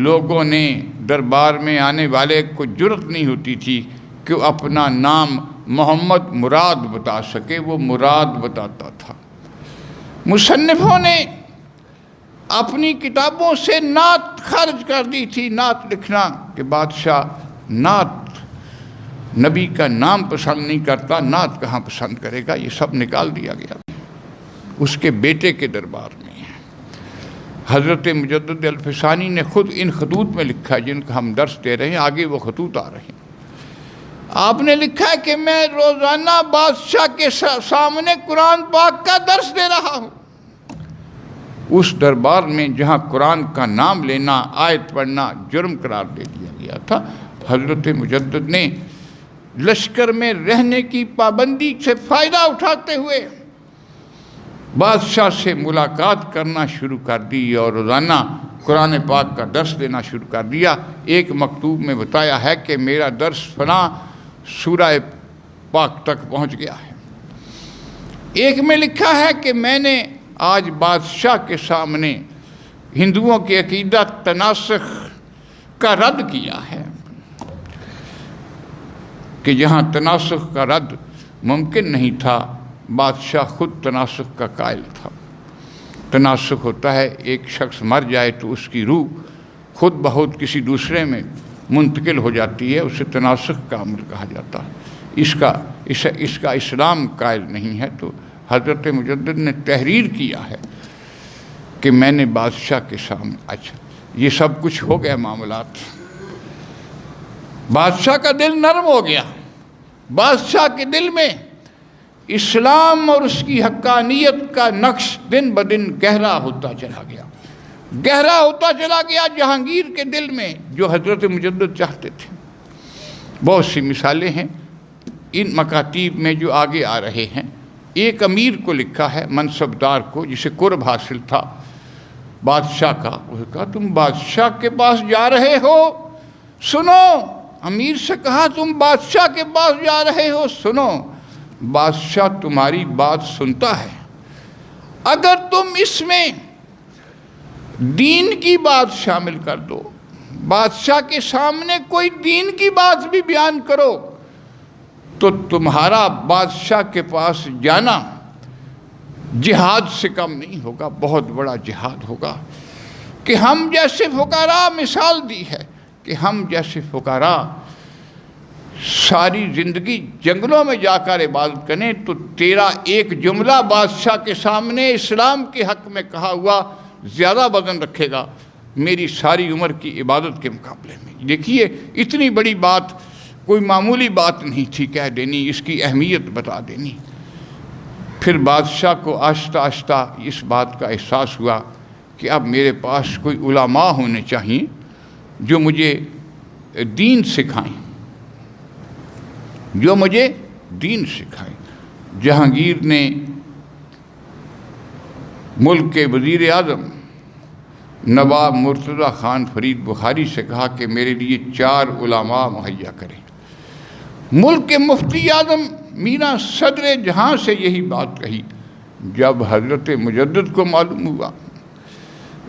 لوگوں نے دربار میں آنے والے کو جرت نہیں ہوتی تھی کہ وہ اپنا نام محمد مراد بتا سکے، وہ مراد بتاتا تھا۔ مصنفوں نے اپنی کتابوں سے نعت خارج کر دی تھی، نعت لکھنا، کہ بادشاہ نعت، نبی کا نام پسند نہیں کرتا، نعت کہاں پسند کرے گا، یہ سب نکال دیا گیا۔ اس کے بیٹے کے دربار میں حضرت مجدد الفسانی نے خود ان خطوط میں لکھا ہے جن کا ہم درس دے رہے ہیں، آگے وہ خطوط آ رہے ہیں۔ آپ نے لکھا ہے کہ میں روزانہ بادشاہ کے سامنے قرآن پاک کا درس دے رہا ہوں۔ اس دربار میں جہاں قرآن کا نام لینا، آیت پڑھنا جرم قرار دے دیا گیا تھا، حضرت مجدد نے لشکر میں رہنے کی پابندی سے فائدہ اٹھاتے ہوئے بادشاہ سے ملاقات کرنا شروع کر دی اور روزانہ قرآن پاک کا درس دینا شروع کر دیا۔ ایک مکتوب میں بتایا ہے کہ میرا درس فلاں سورہ پاک تک پہنچ گیا ہے۔ ایک میں لکھا ہے کہ میں نے آج بادشاہ کے سامنے ہندوؤں کے عقیدہ تناسخ کا رد کیا ہے، کہ جہاں تناسخ کا رد ممکن نہیں تھا، بادشاہ خود تناسخ کا قائل تھا۔ تناسخ ہوتا ہے ایک شخص مر جائے تو اس کی روح خود بخود کسی دوسرے میں منتقل ہو جاتی ہے، اسے تناسخ کا عمل کہا جاتا ہے۔ اس کا اسلام قائل نہیں ہے، تو حضرت مجدد نے تحریر کیا ہے کہ میں نے بادشاہ کے سامنے، اچھا یہ سب کچھ ہو گیا معاملات، بادشاہ کا دل نرم ہو گیا، بادشاہ کے دل میں اسلام اور اس کی حقانیت کا نقش دن بدن گہرا ہوتا چلا گیا، گہرا ہوتا چلا گیا جہانگیر کے دل میں، جو حضرت مجدد چاہتے تھے۔ بہت سی مثالیں ہیں ان مکاتیب میں جو آگے آ رہے ہیں، ایک امیر کو لکھا ہے، منصبدار کو، جسے قرب حاصل تھا بادشاہ کا. اس نے کہا تم بادشاہ کے پاس جا رہے ہو؟ سنو. امیر سے کہا تم بادشاہ کے پاس جا رہے ہو؟ سنو، بادشاہ تمہاری بات سنتا ہے. اگر تم اس میں دین کی بات شامل کر دو، بادشاہ کے سامنے کوئی دین کی بات بھی بیان کرو، تو تمہارا بادشاہ کے پاس جانا جہاد سے کم نہیں ہوگا، بہت بڑا جہاد ہوگا. کہ ہم جیسے فقراء، مثال دی ہے کہ ہم جیسے فقراء ساری زندگی جنگلوں میں جا کر عبادت کریں تو تیرا ایک جملہ بادشاہ کے سامنے اسلام کے حق میں کہا ہوا زیادہ وزن رکھے گا میری ساری عمر کی عبادت کے مقابلے میں. دیکھیے اتنی بڑی بات کوئی معمولی بات نہیں تھی کہہ دینی، اس کی اہمیت بتا دینی. پھر بادشاہ کو آہستہ آہستہ اس بات کا احساس ہوا کہ اب میرے پاس کوئی علماء ہونے چاہیے جو مجھے دین سکھائیں، جو مجھے دین سکھائیں. جہانگیر نے ملک کے وزیر اعظم نواب مرتضی خان فرید بخاری سے کہا کہ میرے لیے 4 علماء مہیا کریں. ملک کے مفتی اعظم میاں صدر جہاں سے یہی بات کہی جب حضرت مجدد کو معلوم ہوا.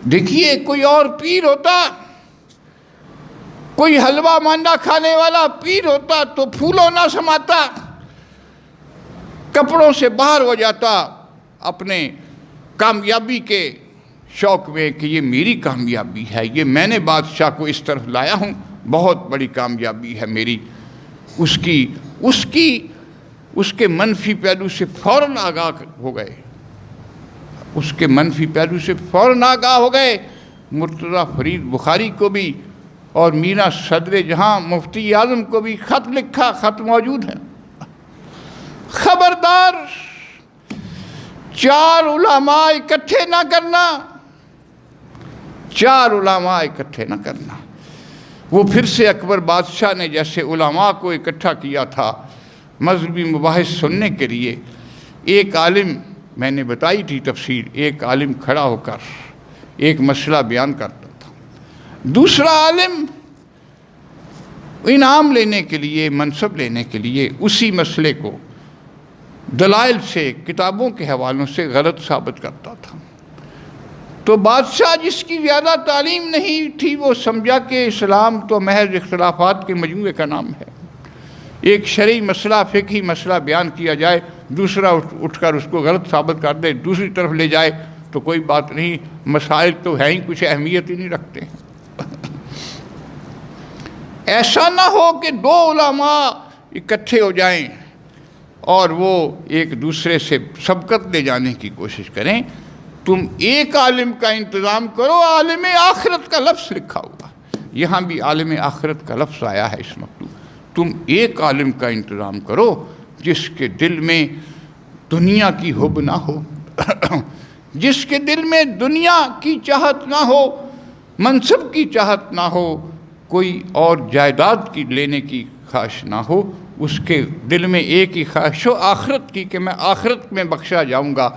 دیکھیے کوئی اور پیر ہوتا، کوئی حلوہ مانڈا کھانے والا پیر ہوتا تو پھولوں نہ سماتا، کپڑوں سے باہر ہو جاتا اپنے کامیابی کے شوق میں کہ یہ میری کامیابی ہے، یہ میں نے بادشاہ کو اس طرف لایا ہوں، بہت بڑی کامیابی ہے میری. اس کے منفی پہلو سے فوراً آگاہ ہو گئے، اس کے منفی پہلو سے فوراً آگاہ ہو گئے. مرتضی فرید بخاری کو بھی اور میاں صدر جہاں مفتی اعظم کو بھی خط لکھا، خط موجود ہے. خبردار 4 علماء اکٹھے نہ کرنا، 4 علماء اکٹھے نہ کرنا. وہ پھر سے اکبر بادشاہ نے جیسے علماء کو اکٹھا کیا تھا مذہبی مباحث سننے کے لیے. ایک عالم، میں نے بتائی تھی تفصیل، ایک عالم کھڑا ہو کر ایک مسئلہ بیان کرتا تھا، دوسرا عالم انعام لینے کے لیے، منصب لینے کے لیے اسی مسئلے کو دلائل سے، کتابوں کے حوالوں سے غلط ثابت کرتا تھا. تو بادشاہ جس کی زیادہ تعلیم نہیں تھی وہ سمجھا کہ اسلام تو محض اختلافات کے مجموعے کا نام ہے. ایک شرعی مسئلہ، فقہی مسئلہ بیان کیا جائے، دوسرا اٹھ کر اس کو غلط ثابت کر دے، دوسری طرف لے جائے تو کوئی بات نہیں، مسائل تو ہیں ہی، کچھ اہمیت ہی نہیں رکھتے. ایسا نہ ہو کہ 2 علماء اکٹھے ہو جائیں اور وہ ایک دوسرے سے سبقت لے جانے کی کوشش کریں. تم ایک عالم کا انتظام کرو. عالم آخرت کا لفظ لکھا ہوا، یہاں بھی عالم آخرت کا لفظ آیا ہے اس مکتوب. تم ایک عالم کا انتظام کرو جس کے دل میں دنیا کی حب نہ ہو، جس کے دل میں دنیا کی چاہت نہ ہو، منصب کی چاہت نہ ہو، کوئی اور جائیداد کی لینے کی خواہش نہ ہو. اس کے دل میں ایک ہی خواہش ہو آخرت کی کہ میں آخرت میں بخشا جاؤں گا،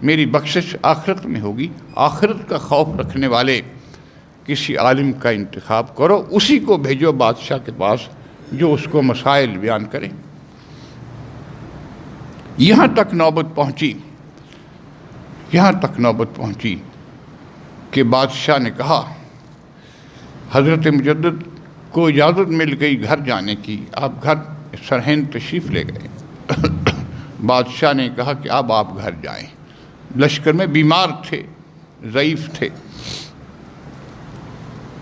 میری بخشش آخرت میں ہوگی. آخرت کا خوف رکھنے والے کسی عالم کا انتخاب کرو، اسی کو بھیجو بادشاہ کے پاس جو اس کو مسائل بیان کریں. یہاں تک نوبت پہنچی کہ بادشاہ نے کہا، حضرت مجدد کو اجازت مل گئی گھر جانے کی. آپ گھر سرہند تشریف لے گئے. بادشاہ نے کہا کہ اب آپ گھر جائیں. لشکر میں بیمار تھے، ضعیف تھے،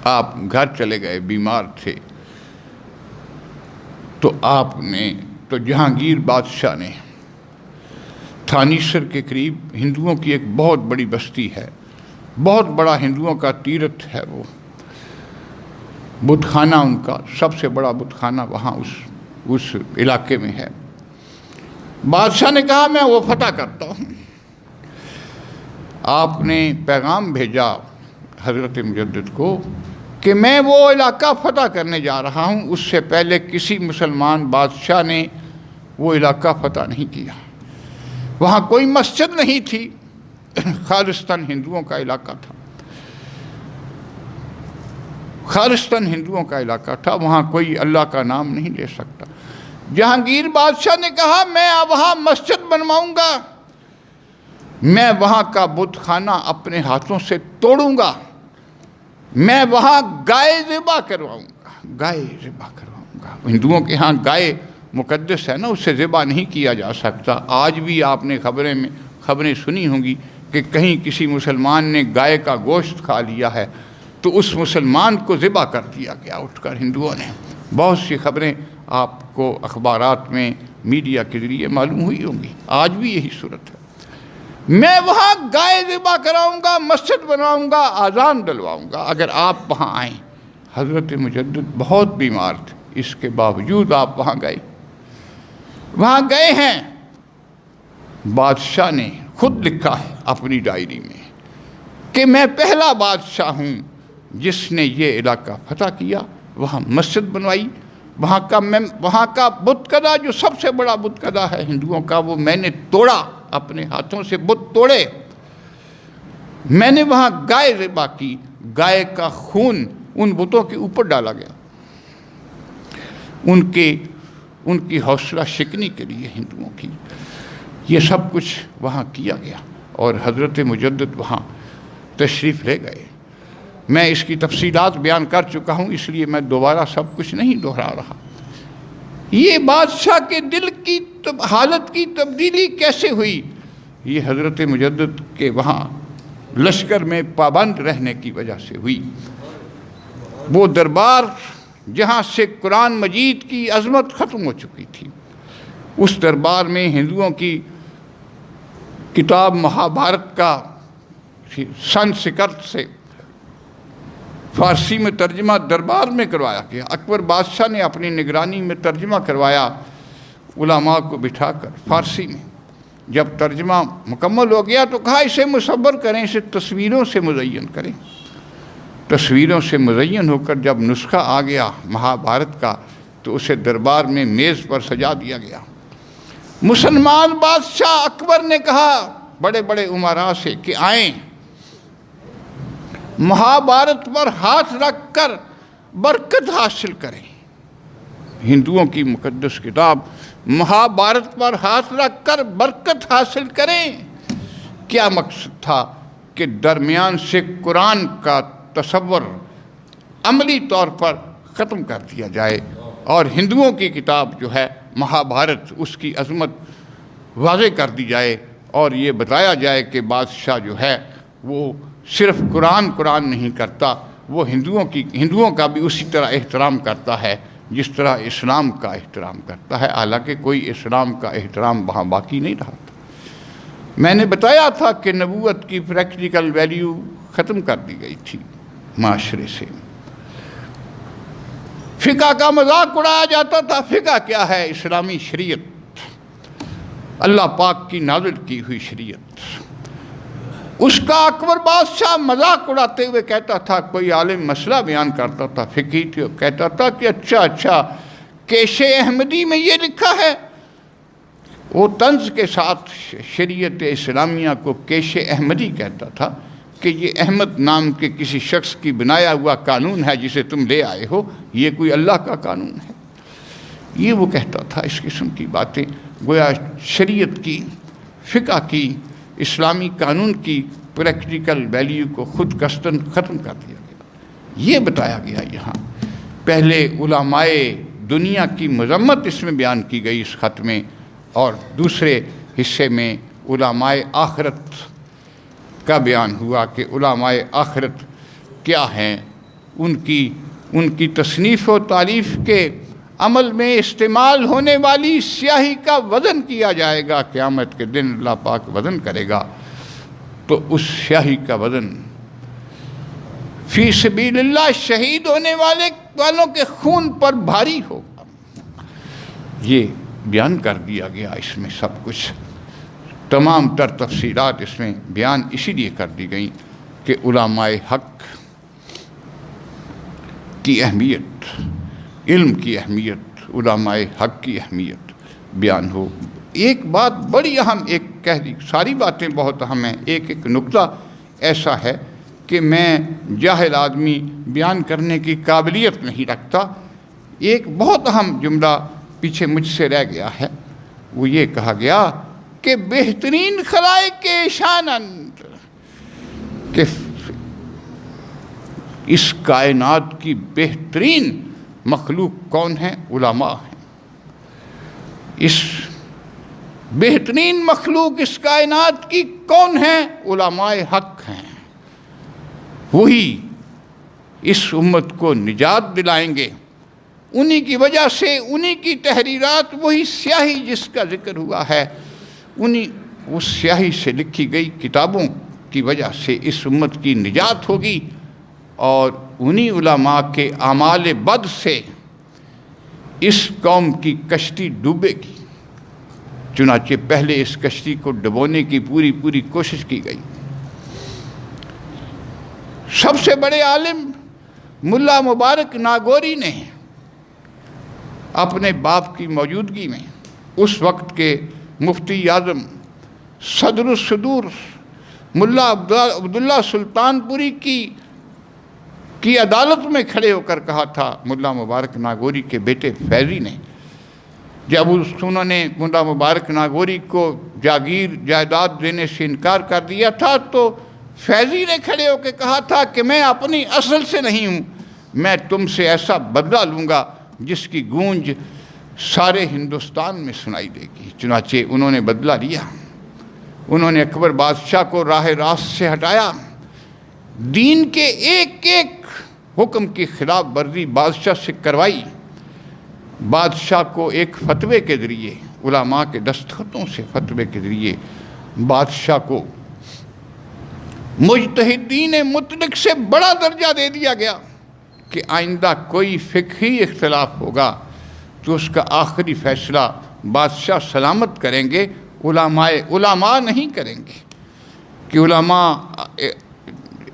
آپ گھر چلے گئے، بیمار تھے. تو جہانگیر بادشاہ نے تھانیسر کے قریب ہندوؤں کی ایک بہت بڑی بستی ہے، بہت بڑا ہندوؤں کا تیرتھ ہے، وہ بت خانہ ان کا سب سے بڑا بت خانہ وہاں اس علاقے میں ہے. بادشاہ نے کہا میں وہ فتح کرتا ہوں. آپ نے پیغام بھیجا حضرت مجدد کو کہ میں وہ علاقہ فتح کرنے جا رہا ہوں. اس سے پہلے کسی مسلمان بادشاہ نے وہ علاقہ فتح نہیں کیا. وہاں کوئی مسجد نہیں تھی، خالصتاً ہندوؤں کا علاقہ تھا، خالصتاً ہندوؤں کا علاقہ تھا، وہاں کوئی اللہ کا نام نہیں لے سکتا۔ جہانگیر بادشاہ نے کہا میں وہاں مسجد بنواؤں گا، میں وہاں کا بت خانہ اپنے ہاتھوں سے توڑوں گا، میں وہاں گائے ذبح کرواؤں گا، گائے ذبح کرواؤں گا۔ ہندوؤں کے ہاں گائے مقدس ہے نا، اسے ذبح نہیں کیا جا سکتا۔ آج بھی آپ نے خبریں سنی ہوں گی کہ کہیں کسی مسلمان نے گائے کا گوشت کھا لیا ہے تو اس مسلمان کو ذبح کر دیا گیا اٹھ کر ہندوؤں نے۔ بہت سی خبریں آپ کو اخبارات میں میڈیا کے ذریعے معلوم ہوئی ہوں گی، آج بھی یہی صورت ہے۔ میں وہاں گائے ذبح کراؤں گا، مسجد بناؤں گا، اذان ڈلواؤں گا، اگر آپ وہاں آئیں۔ حضرت مجدد بہت بیمار تھے، اس کے باوجود آپ وہاں گئے، وہاں گئے ہیں۔ بادشاہ نے خود لکھا ہے اپنی ڈائری میں کہ میں پہلا بادشاہ ہوں جس نے یہ علاقہ فتح کیا، وہاں مسجد بنوائی، وہاں کا بت کدا جو سب سے بڑا بت کدا ہے ہندوؤں کا، وہ میں نے توڑا، اپنے ہاتھوں سے بت توڑے، میں نے وہاں گائے ذبح کی، گائے کا خون ان بتوں کے اوپر ڈالا گیا، ان کی حوصلہ شکنی کے لیے ہندوؤں کی، یہ سب کچھ وہاں کیا گیا۔ اور حضرت مجدد وہاں تشریف لے گئے۔ میں اس کی تفصیلات بیان کر چکا ہوں، اس لیے میں دوبارہ سب کچھ نہیں دہرا رہا۔ یہ بادشاہ کے دل کی حالت کی تبدیلی کیسے ہوئی؟ یہ حضرت مجدد کے وہاں لشکر میں پابند رہنے کی وجہ سے ہوئی۔ وہ دربار جہاں سے قرآن مجید کی عظمت ختم ہو چکی تھی، اس دربار میں ہندوؤں کی کتاب مہابھارت کا سنسکرت سے فارسی میں ترجمہ دربار میں کروایا گیا۔ اکبر بادشاہ نے اپنی نگرانی میں ترجمہ کروایا علماء کو بٹھا کر فارسی میں۔ جب ترجمہ مکمل ہو گیا تو کہا اسے مصور کریں، اسے تصویروں سے مزین کریں۔ تصویروں سے مزین ہو کر جب نسخہ آ گیا مہابھارت کا تو اسے دربار میں میز پر سجا دیا گیا۔ مسلمان بادشاہ اکبر نے کہا بڑے بڑے امراء سے کہ آئیں، مہابھارت پر ہاتھ رکھ کر برکت حاصل کریں۔ ہندوؤں کی مقدس کتاب مہابھارت پر ہاتھ رکھ کر برکت حاصل کریں۔ کیا مقصد تھا؟ کہ درمیان سے قرآن کا تصور عملی طور پر ختم کر دیا جائے اور ہندوؤں کی کتاب جو ہے مہابھارت، اس کی عظمت واضح کر دی جائے اور یہ بتایا جائے کہ بادشاہ جو ہے وہ صرف قرآن نہیں کرتا، وہ ہندوؤں کا بھی اسی طرح احترام کرتا ہے جس طرح اسلام کا احترام کرتا ہے، حالانکہ کوئی اسلام کا احترام وہاں باقی نہیں رہا تھا۔ میں نے بتایا تھا کہ نبوت کی پریکٹیکل ویلیو ختم کر دی گئی تھی معاشرے سے، فقہ کا مذاق اڑایا جاتا تھا۔ فقہ کیا ہے؟ اسلامی شریعت، اللہ پاک کی نازل کی ہوئی شریعت، اس کا اکبر بادشاہ مذاق اڑاتے ہوئے کہتا تھا، کوئی عالم مسئلہ بیان کرتا تھا فقہی تھی، کہتا تھا کہ اچھا کیش احمدی میں یہ لکھا ہے۔ وہ طنز کے ساتھ شریعت اسلامیہ کو کیش احمدی کہتا تھا کہ یہ احمد نام کے کسی شخص کی بنایا ہوا قانون ہے جسے تم لے آئے ہو، یہ کوئی اللہ کا قانون ہے۔ یہ وہ کہتا تھا، اس قسم کی باتیں، گویا شریعت کی، فقہ کی، اسلامی قانون کی پریکٹیکل ویلیو کو خود قصداً ختم کر دیا گیا۔ یہ بتایا گیا یہاں۔ پہلے علماء دنیا کی مذمت اس میں بیان کی گئی اس خط میں، اور دوسرے حصے میں علماء آخرت کا بیان ہوا کہ علماء آخرت کیا ہیں، ان کی تصنیف و تالیف کے عمل میں استعمال ہونے والی سیاہی کا وزن کیا جائے گا۔ قیامت کے دن اللہ پاک وزن کرے گا تو اس سیاہی کا وزن فی سبیل اللہ شہید ہونے والوں کے خون پر بھاری ہوگا۔ یہ بیان کر دیا گیا اس میں سب کچھ، تمام تر تفصیلات اس میں بیان اسی لیے کر دی گئیں کہ علماء حق کی اہمیت، علم کی اہمیت، علماء حق کی اہمیت بیان ہو۔ ایک بات بڑی اہم، ایک کہہ دی، ساری باتیں بہت اہم ہیں، ایک ایک نقطہ ایسا ہے کہ میں جاہل آدمی بیان کرنے کی قابلیت نہیں رکھتا۔ ایک بہت اہم جملہ پیچھے مجھ سے رہ گیا ہے، وہ یہ کہا گیا کہ بہترین خلائق کے شانند، کہ اس کائنات کی بہترین مخلوق کون ہے؟ علماء ہیں۔ اس بہترین مخلوق اس کائنات کی کون ہے؟ علماء حق ہیں۔ وہی اس امت کو نجات دلائیں گے، انہی کی وجہ سے، انہی کی تحریرات، وہی سیاہی جس کا ذکر ہوا ہے، انہی اس سیاہی سے لکھی گئی کتابوں کی وجہ سے اس امت کی نجات ہوگی، اور انہی علماء کے اعمال بد سے اس قوم کی کشتی ڈوبے گی۔ چنانچہ پہلے اس کشتی کو ڈبونے کی پوری کوشش کی گئی۔ سب سے بڑے عالم ملا مبارک ناگوری نے اپنے باپ کی موجودگی میں اس وقت کے مفتی اعظم صدر الصدور ملا عبداللہ سلطان پوری کی عدالت میں کھڑے ہو کر کہا تھا، ملا مبارک ناگوری کے بیٹے فیضی نے، جب انہوں نے ملا مبارک ناگوری کو جاگیر جائیداد دینے سے انکار کر دیا تھا، تو فیضی نے کھڑے ہو کے کہا تھا کہ میں اپنی اصل سے نہیں ہوں، میں تم سے ایسا بدلہ لوں گا جس کی گونج سارے ہندوستان میں سنائی دے گی۔ چنانچہ انہوں نے بدلہ لیا، انہوں نے اکبر بادشاہ کو راہ راست سے ہٹایا، دین کے ایک ایک حکم کی خلاف ورزی بادشاہ سے کروائی، بادشاہ کو ایک فتوے کے ذریعے، علماء کے دستخطوں سے فتوے کے ذریعے بادشاہ کو مجتہدین مطلق سے بڑا درجہ دے دیا گیا کہ آئندہ کوئی فقہی اختلاف ہوگا تو اس کا آخری فیصلہ بادشاہ سلامت کریں گے، علماء نہیں کریں گے، کہ علماء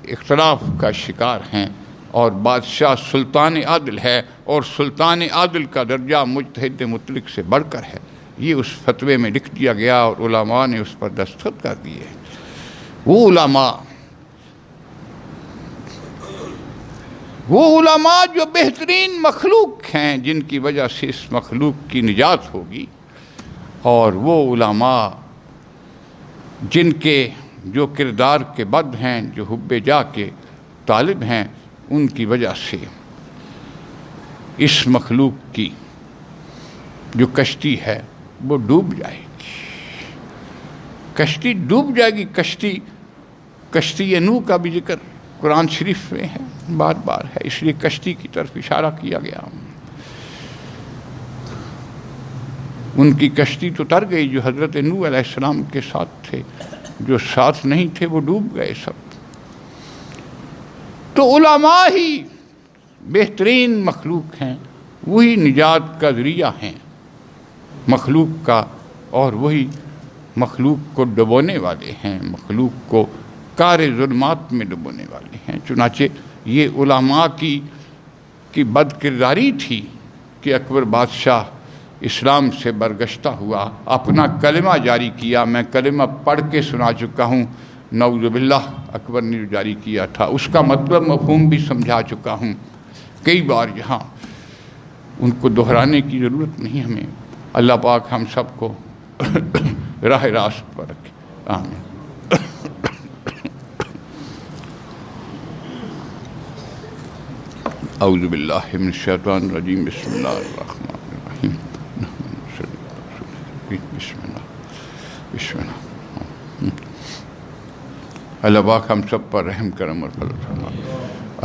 اختلاف کا شکار ہیں اور بادشاہ سلطان عادل ہے، اور سلطان عادل کا درجہ مجتہد مطلق سے بڑھ کر ہے۔ یہ اس فتوے میں لکھ دیا گیا اور علماء نے اس پر دستخط کر دیے۔ وہ علماء جو بہترین مخلوق ہیں، جن کی وجہ سے اس مخلوق کی نجات ہوگی، اور وہ علماء جن کے جو کردار کے بد ہیں، جو حب جا کے طالب ہیں، ان کی وجہ سے اس مخلوق کی جو کشتی ہے وہ ڈوب جائے گی، کشتی ڈوب جائے گی۔ کشتی نوح کا بھی ذکر قرآن شریف میں ہے، بار بار ہے، اس لیے کشتی کی طرف اشارہ کیا گیا۔ ان کی کشتی تو تر گئی جو حضرت نوح علیہ السلام کے ساتھ تھے، جو ساتھ نہیں تھے وہ ڈوب گئے سب۔ تو علماء ہی بہترین مخلوق ہیں، وہی نجات کا ذریعہ ہیں مخلوق کا، اور وہی مخلوق کو ڈبونے والے ہیں، مخلوق کو کار ظلمات میں ڈبونے والے ہیں۔ چنانچہ یہ علماء کی بد کرداری تھی کہ اکبر بادشاہ اسلام سے برگشتہ ہوا، اپنا کلمہ جاری کیا۔ میں کلمہ پڑھ کے سنا چکا ہوں، نعوذ باللہ اکبر نے جو جاری کیا تھا اس کا مطلب مفہوم بھی سمجھا چکا ہوں کئی بار، یہاں ان کو دہرانے کی ضرورت نہیں ہمیں۔ اللہ پاک ہم سب کو راہ راست پر رکھے، آمین۔ اعوذ باللہ من الشیطان الرجیم، بسم اللہ الرحمن الرحیم، بسم اللہ۔ اللہ پاک ہم سب پر رحم کرم اور فضل فرما،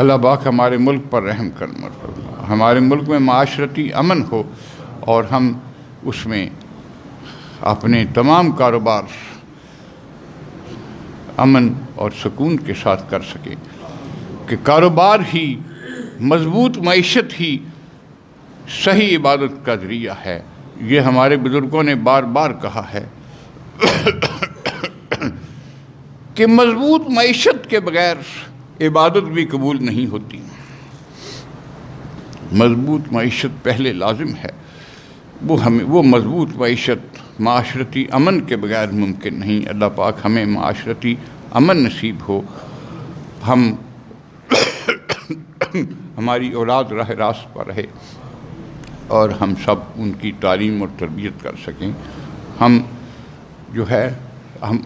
اللہ پاک ہمارے ملک پر رحم کرم اور فضل فرما، ہمارے ملک میں معاشرتی امن ہو اور ہم اس میں اپنے تمام کاروبار امن اور سکون کے ساتھ کر سکیں، کہ کاروبار ہی، مضبوط معیشت ہی صحیح عبادت کا ذریعہ ہے۔ یہ ہمارے بزرگوں نے بار بار کہا ہے کہ مضبوط معیشت کے بغیر عبادت بھی قبول نہیں ہوتی، مضبوط معیشت پہلے لازم ہے۔ وہ مضبوط معیشت معاشرتی امن کے بغیر ممکن نہیں۔ اللہ پاک ہمیں معاشرتی امن نصیب ہو، ہماری اولاد راہ راست پر رہے اور ہم سب ان کی تعلیم اور تربیت کر سکیں۔ ہم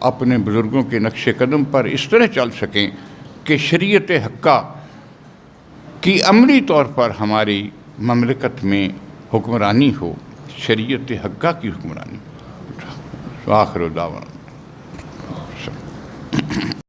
اپنے بزرگوں کے نقش قدم پر اس طرح چل سکیں کہ شریعت حقہ کی عملی طور پر ہماری مملکت میں حکمرانی ہو، شریعت حقہ کی حکمرانی۔ آخر دعوانا